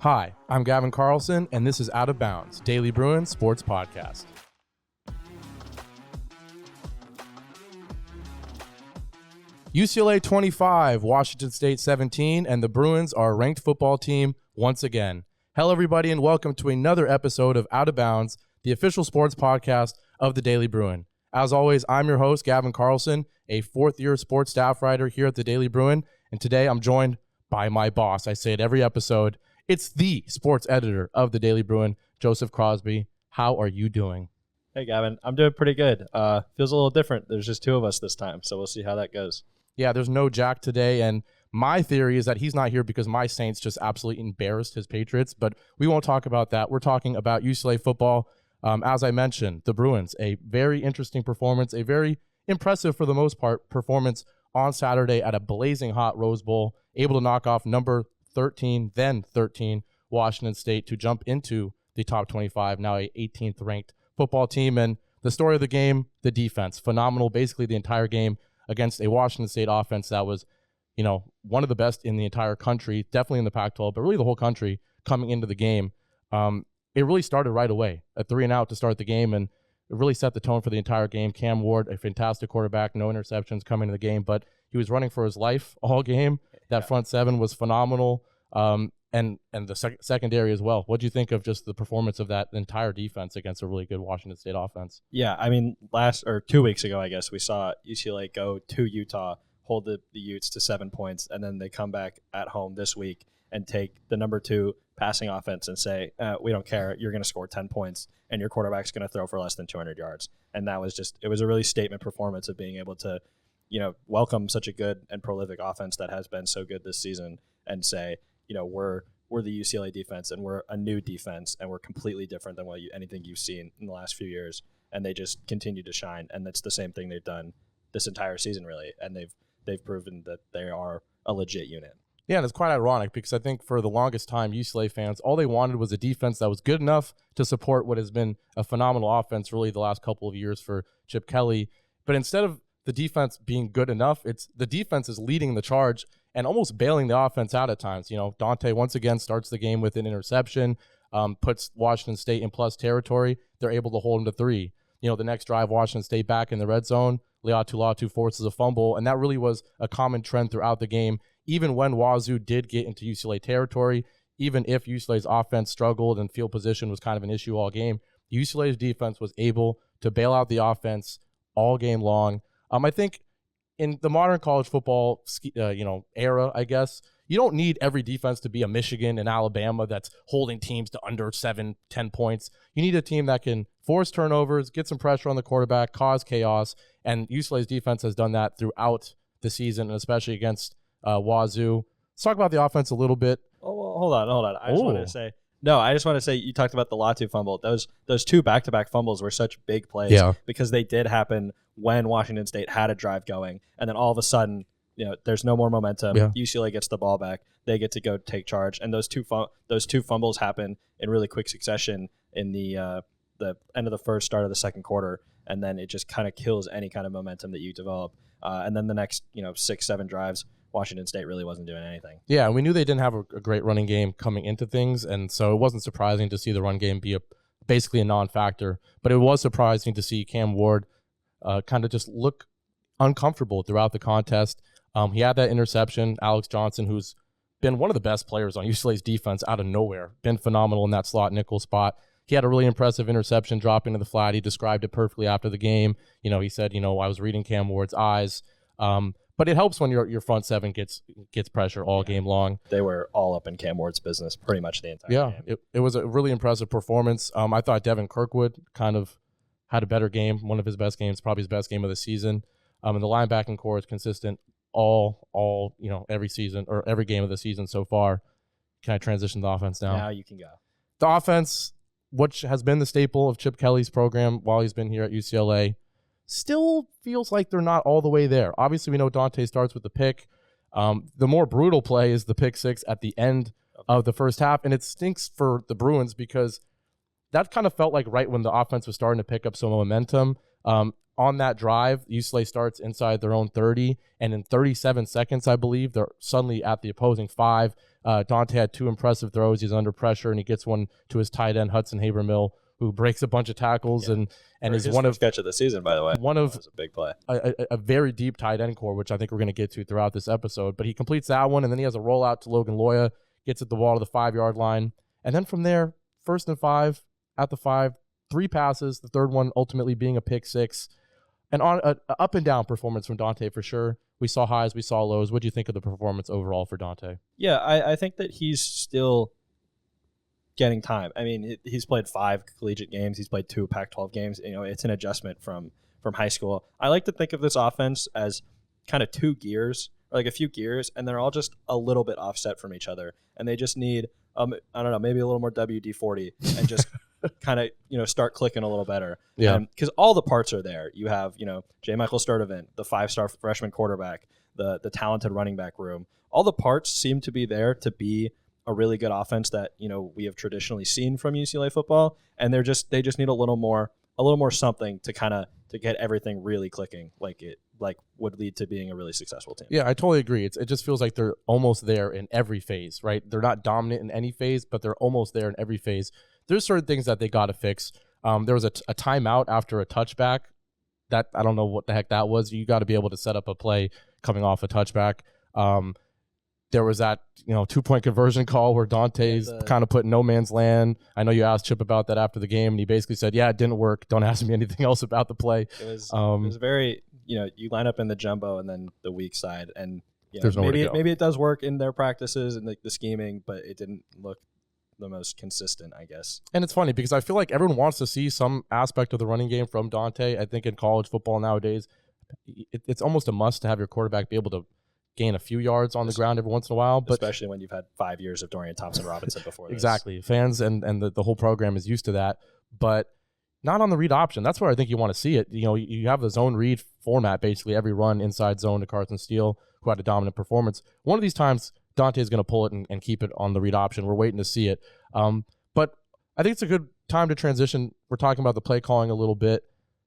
Hi, I'm Gavin Carlson, and this is Out of Bounds, Daily Bruin Sports Podcast. UCLA 25, Washington State 17, and the Bruins are a ranked football team once again. Hello, everybody, and welcome to another episode of Out of Bounds, the official sports podcast of the Daily Bruin. As always, I'm your host, Gavin Carlson, a fourth-year sports staff writer here at the Daily Bruin, and today I'm joined by my boss. I say it every episode. It's the sports editor of the Daily Bruin, Joseph Crosby. How are you doing? Hey, Gavin. I'm doing pretty good. Feels a little different. There's just two of us this time, so we'll see how that goes. Yeah, there's no Jack today, and my theory is that he's not here because my Saints just absolutely embarrassed his Patriots, but we won't talk about that. We're talking about UCLA football. As I mentioned, the Bruins, a very interesting performance, a very impressive, for the most part, performance on Saturday at a blazing hot Rose Bowl, able to knock off number 13, then 13, Washington State to jump into the top 25, now a 18th ranked football team. And the story of the game, the defense, phenomenal, basically the entire game against a Washington State offense that was, one of the best in the entire country, definitely in the Pac-12, but really the whole country coming into the game. It really started right away, a 3-and-out to start the game, and it really set the tone for the entire game. Cam Ward, a fantastic quarterback, no interceptions coming into the game, but he was running for his life all game. That front seven was phenomenal, and the secondary as well. What do you think of just the performance of that entire defense against a really good Washington State offense? Yeah, I mean, 2 weeks ago, I guess, we saw UCLA go to Utah, hold the Utes to 7 points, and then they come back at home this week and take the number 2 passing offense and say, we don't care, you're going to score 10 points, and your quarterback's going to throw for less than 200 yards. And that was it was a really statement performance of being able to welcome such a good and prolific offense that has been so good this season and say, we're the UCLA defense and we're a new defense and we're completely different than anything you've seen in the last few years. And they just continue to shine. And that's the same thing they've done this entire season, really. And they've proven that they are a legit unit. Yeah, and it's quite ironic because I think for the longest time, UCLA fans, all they wanted was a defense that was good enough to support what has been a phenomenal offense really the last couple of years for Chip Kelly. But instead of the defense being good enough, it's the defense is leading the charge and almost bailing the offense out at times. Dante once again starts the game with an interception, puts Washington State in plus territory. They're able to hold him to 3. The next drive, Washington State back in the red zone. Leatu forces a fumble, and that really was a common trend throughout the game. Even when Wazoo did get into UCLA territory, even if UCLA's offense struggled and field position was kind of an issue all game, UCLA's defense was able to bail out the offense all game long. I think in the modern college football, era, I guess, you don't need every defense to be a Michigan and Alabama that's holding teams to under 7-10 points. You need a team that can force turnovers, get some pressure on the quarterback, cause chaos, and UCLA's defense has done that throughout the season, and especially against Wazoo. Let's talk about the offense a little bit. Oh, well, hold on. I just want to say you talked about the Leatu fumble. Those 2 back-to-back fumbles were such big plays because they did happen when Washington State had a drive going, and then all of a sudden, there's no more momentum. Yeah. UCLA gets the ball back. They get to go take charge, and those two fumbles happen in really quick succession in the end of the first, start of the second quarter, and then it just kind of kills any kind of momentum that you develop. And then the next 6-7 drives, Washington State really wasn't doing anything. Yeah, and we knew they didn't have a great running game coming into things, and so it wasn't surprising to see the run game be basically a non-factor. But it was surprising to see Cam Ward kind of just look uncomfortable throughout the contest. He had that interception. Alex Johnson, who's been one of the best players on UCLA's defense out of nowhere, been phenomenal in that slot nickel spot. He had a really impressive interception drop into the flat. He described it perfectly after the game. He said, I was reading Cam Ward's eyes. But it helps when your front seven gets pressure all game long. They were all up in Cam Ward's business pretty much the entire game. It was a really impressive performance. I thought Devin Kirkwood kind of had a better game, one of his best games, probably his best game of the season. And the linebacking core is consistent all every season or every game of the season so far. Can I transition to the offense now? Now you can go. The offense, which has been the staple of Chip Kelly's program while he's been here at UCLA, still feels like they're not all the way there. Obviously, we know Dante starts with the pick. The more brutal play is the pick 6 at the end of the first half, and it stinks for the Bruins because that kind of felt like right when the offense was starting to pick up some momentum. On on that drive, UCLA starts inside their own 30, and in 37 seconds, I believe, they're suddenly at the opposing 5. Dante had 2 impressive throws. He's under pressure, and he gets one to his tight end, Hudson Habermill, who breaks a bunch of tackles and is one of catch of the season, by the way. One of that was a big play, a very deep tight end core, which I think we're going to get to throughout this episode. But he completes that one, and then he has a rollout to Logan Loya, gets at the ball to the 5-yard line, and then from there, 1st and 5 at the 5, 3 passes, the third one ultimately being a pick 6. And on an up and down performance from Dante for sure. We saw highs, we saw lows. What do you think of the performance overall for Dante? Yeah, I think that he's still getting time. I mean, he's played 5 collegiate games. He's played 2 Pac-12 games. You know, it's an adjustment from high school. I like to think of this offense as kind of 2 gears, or like a few gears, and they're all just a little bit offset from each other. And they just need, I don't know, maybe a little more WD-40 and just kind of, you know, start clicking a little better. Yeah. Because all the parts are there. You have, you know, J. Michael Sturdivant, the 5-star freshman quarterback, the talented running back room. All the parts seem to be there to be a really good offense that, you know, we have traditionally seen from UCLA football. And they just need a little more something to kind of to get everything really clicking like would lead to being a really successful team. Yeah, I totally agree. It just feels like they're almost there in every phase, right? They're not dominant in any phase, but they're almost there in every phase. There's certain things that they got to fix. There was a timeout after a touchback. That I don't know what the heck that was. You got to be able to set up a play coming off a touchback. There was that 2-point conversion call where Dante's kind of put in no man's land. I know you asked Chip about that after the game, and he basically said, "Yeah, it didn't work. Don't ask me anything else about the play." It was very, you line up in the jumbo and then the weak side, and there's nowhere to go. Maybe it does work in their practices and the scheming, but it didn't look the most consistent, I guess. And it's funny because I feel like everyone wants to see some aspect of the running game from Dante. I think in college football nowadays, it's almost a must to have your quarterback be able to gain a few yards on the ground every once in a while. But especially when you've had 5 years of Dorian Thompson-Robinson before this. Exactly. Fans and the whole program is used to that. But not on the read option. That's where I think you want to see it. You have the zone read format, basically every run inside zone to Carson Steele, who had a dominant performance. One of these times, Dante is going to pull it and keep it on the read option. We're waiting to see it. But I think it's a good time to transition. We're talking about the play calling a little bit.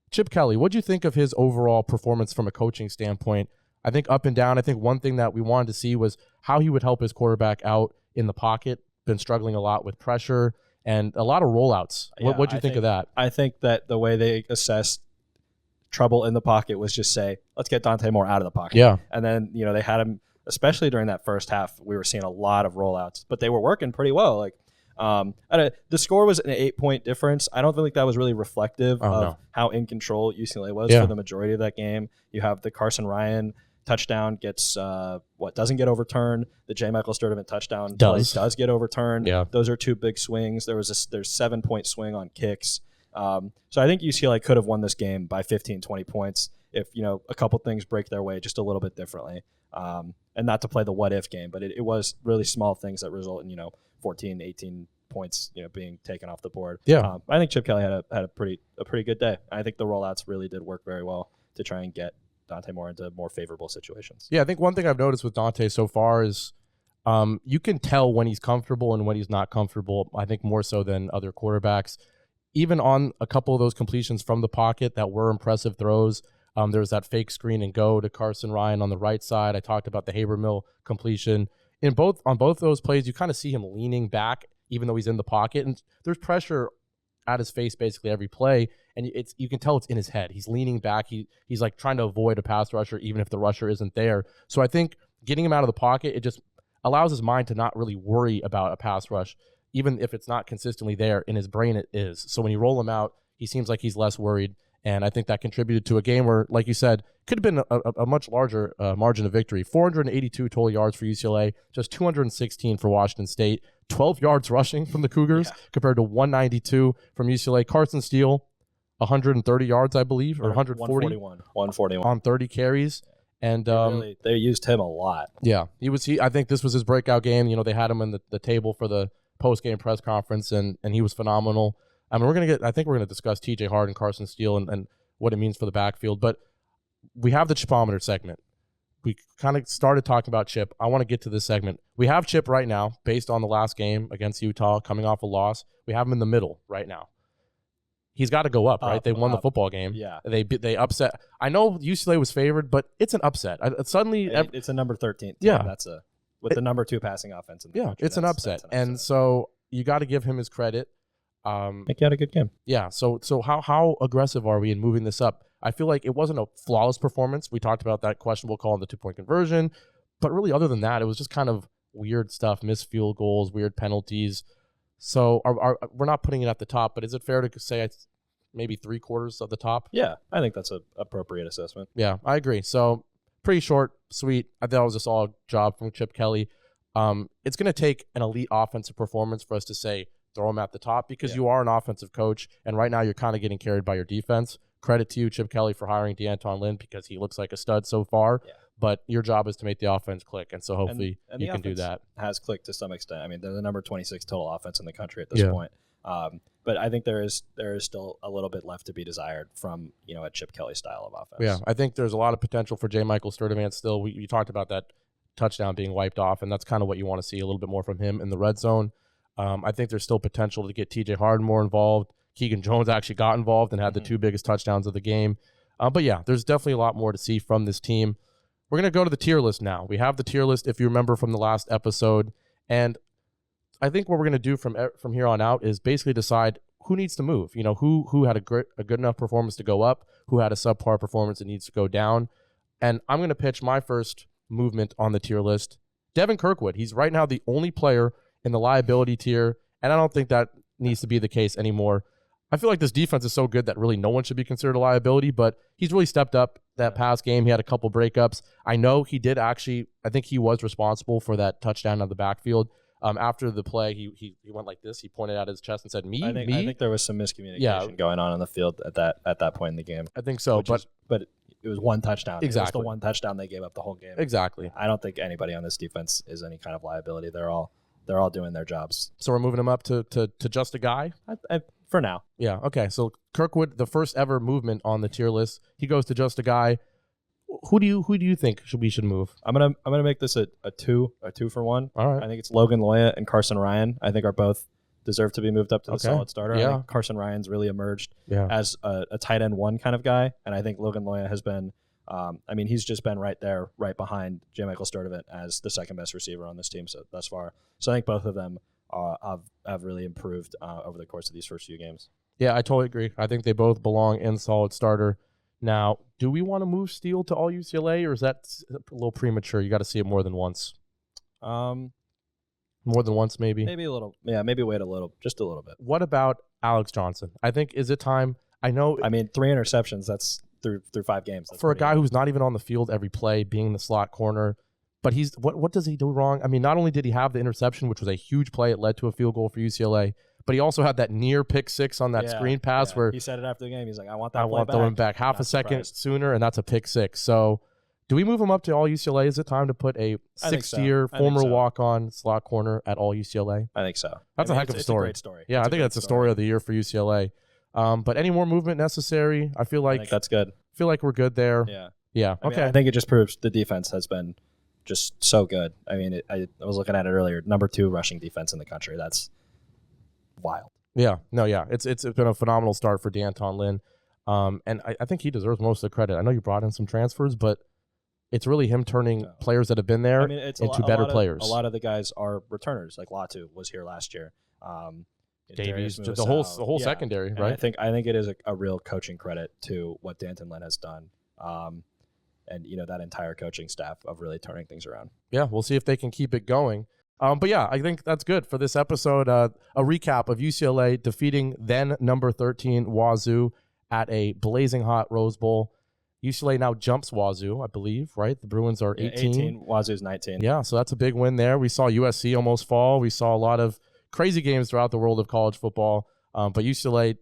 Chip Kelly, what do you think of his overall performance from a coaching standpoint? I think up and down. I think one thing that we wanted to see was how he would help his quarterback out in the pocket. Been struggling a lot with pressure and a lot of rollouts. What do you think of that? I think that the way they assessed trouble in the pocket was just say, let's get Dante more out of the pocket. Yeah. And then, they had him, especially during that first half, we were seeing a lot of rollouts, but they were working pretty well. Like, the score was an 8-point difference. I don't think that was really reflective of how in control UCLA was for the majority of that game. You have the Carson Ryan touchdown gets doesn't get overturned. The J. Michael Sturdivant touchdown does get overturned. Yeah. Those are 2 big swings. There's 7-point swing on kicks. So I think UCLA could have won this game by 15, 20 points if a couple things break their way just a little bit differently. And not to play the what if game, but it was really small things that result in 14, 18 points being taken off the board. Yeah. I think Chip Kelly had a pretty good day. I think the rollouts really did work very well to try and get Dante more into more favorable situations. Yeah, I think one thing I've noticed with Dante so far is you can tell when he's comfortable and when he's not comfortable, I think more so than other quarterbacks. Even on a couple of those completions from the pocket that were impressive throws, there was that fake screen and go to Carson Ryan on the right side. I talked about the Habermill completion. On both those plays, you kind of see him leaning back even though he's in the pocket. And there's pressure at his face basically every play, and you can tell it's in his head. He's leaning back. He's like trying to avoid a pass rusher even if the rusher isn't there. So I think getting him out of the pocket, it just allows his mind to not really worry about a pass rush, even if it's not consistently there. In his brain it is. So when you roll him out, he seems like he's less worried, and I think that contributed to a game where, like you said, could have been a much larger margin of victory. 482 total yards for UCLA, just 216 for Washington State. 12 yards rushing from the Cougars compared to 192 from UCLA. Carson Steele, 130 yards, I believe, or 140. 141 on 30 carries. And they used him a lot. Yeah, I think this was his breakout game. They had him in the table for the post-game press conference, and he was phenomenal. I mean, I think we're gonna discuss TJ Hart and Carson Steele and what it means for the backfield. But we have the Chipometer segment. We kind of started talking about Chip. I want to get to this segment. We have Chip right now, based on the last game against Utah, coming off a loss. We have him in the middle right now. he's got to go up, right? They won the football game. Yeah. They upset. I know UCLA was favored, but it's an upset. Suddenly, it's a number 13. Yeah. That's the number 2 passing offense in the country. It's an upset. And so you got to give him his credit. I think he had a good game. Yeah. So how aggressive are we in moving this up? I feel like it wasn't a flawless performance. We talked about that questionable call on the 2-point conversion, but really other than that, it was just kind of weird stuff, missed field goals, weird penalties. So we're not putting it at the top, but is it fair to say it's maybe 3/4 of the top? Yeah, I think that's an appropriate assessment. Yeah, I agree. So pretty short, sweet. I thought it was a solid job from Chip Kelly. It's going to take an elite offensive performance for us to say throw him at the top because you are an offensive coach, and right now you're kind of getting carried by your defense. Credit to you, Chip Kelly, for hiring D'Anton Lynn because he looks like a stud so far. Yeah. But your job is to make the offense click, and so hopefully you can do that. Has clicked to some extent. I mean, they're the number 26 total offense in the country at this point. But I think there is still a little bit left to be desired from a Chip Kelly style of offense. Yeah, I think there's a lot of potential for J. Michael Sturdivant still. We talked about that touchdown being wiped off, and that's kind of what you want to see a little bit more from him in the red zone. I think there's still potential to get T.J. Harden more involved. Keegan Jones actually got involved and had the 2 biggest touchdowns of the game. But yeah, there's definitely a lot more to see from this team. We're going to go to the tier list now. We have the tier list, if you remember from the last episode. And I think what we're going to do from here on out is basically decide who needs to move. Who had a good enough performance to go up, who had a subpar performance that needs to go down. And I'm going to pitch my first movement on the tier list. Devin Kirkwood. He's right now the only player in the liability tier, and I don't think that needs to be the case anymore. I feel like this defense is so good that really no one should be considered a liability, but he's really stepped up that past game. He had a couple breakups. I know he did actually, I think he was responsible for that touchdown on the backfield. After the play, he went like this. He pointed at his chest and said, me? I think there was some miscommunication going on the field at that point in the game. I think so, but it was one touchdown. Exactly. It was the one touchdown they gave up the whole game. Exactly. I don't think anybody on this defense is any kind of liability. They're all doing their jobs. So we're moving him up to just a guy? For now. Yeah, okay. So Kirkwood, the first ever movement on the tier list, he goes to just a guy. Who do you think we should move? I'm gonna make this a 2 for 1. All right. I think it's Logan Loya and Carson Ryan. I think are both deserve to be moved up to the solid starter. Yeah. I think Carson Ryan's really emerged as a tight end 1 kind of guy, and I think Logan Loya has been. He's just been right there, right behind J. Michael Sturdivant as the second best receiver on this team thus far. So I think both of them have really improved over the course of these first few games. Yeah, I totally agree. I think they both belong in solid starter. Now, do we want to move Steele to all UCLA, or is that a little premature? You got to see it more than once. More than once, maybe. Maybe a little. Yeah, maybe wait just a little bit. What about Alex Johnson? I think, is it time? I know. 3 interceptions. That's through 5 games. That's for a guy who's not even on the field every play, being the slot corner. But what does he do wrong? I mean, not only did he have the interception, which was a huge play, it led to a field goal for UCLA, but he also had that near pick 6 on that screen pass where he said it after the game. He's like, I want that. Throwing back half a second sooner, and that's a pick 6. So do we move him up to all UCLA? Is it time to put a 6th-year former walk-on slot corner at all UCLA? I think so. That's a heck of a story. It's a great story. Yeah, I think that's the story of the year for UCLA. But any more movement necessary? I feel like that's good. I feel like we're good there. Yeah. Okay. I think it just proves the defense has been just so good. I mean, I was looking at it earlier. Number 2 rushing defense in the country. That's wild. Yeah. No. Yeah. It's been a phenomenal start for D'Anton Lynn, and I think he deserves most of the credit. I know you brought in some transfers, but it's really him turning players that have been there into better players. A lot of the guys are returners. Like Latu was here last year. Davies, the whole secondary, and right? I think it is a real coaching credit to what D'Anton Lynn has done. And that entire coaching staff of really turning things around. Yeah, we'll see if they can keep it going. But yeah, I think that's good for this episode. A recap of UCLA defeating then number 13 Wazoo at a blazing hot Rose Bowl. UCLA now jumps Wazoo, I believe, right? The Bruins are 18. Wazoo's 19. Yeah, so that's a big win there. We saw USC almost fall. We saw a lot of crazy games throughout the world of college football. But UCLA,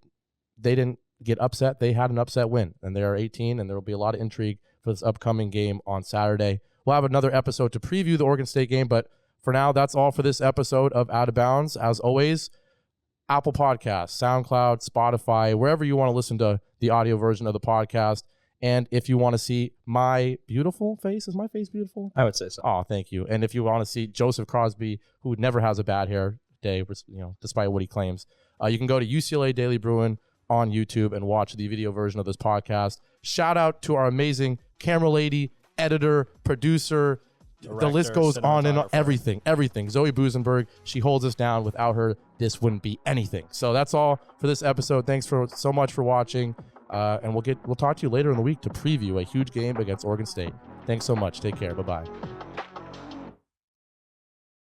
they didn't get upset. They had an upset win, and they are 18, and there will be a lot of intrigue for this upcoming game on Saturday. We'll have another episode to preview the Oregon State game, but for now, that's all for this episode of Out of Bounds. As always, Apple Podcasts, SoundCloud, Spotify, wherever you want to listen to the audio version of the podcast. And if you want to see my beautiful face, is my face beautiful? I would say so. Oh, thank you. And if you want to see Joseph Crosby, who never has a bad hair day, despite what he claims, you can go to UCLA Daily Bruin on YouTube and watch the video version of this podcast. Shout out to our amazing camera lady, editor, producer. Director, the list goes on and on. Everything. Zoë Busenberg. She holds us down. Without her, this wouldn't be anything. So that's all for this episode. Thanks so much for watching. And we'll talk to you later in the week to preview a huge game against Oregon State. Thanks so much. Take care. Bye-bye.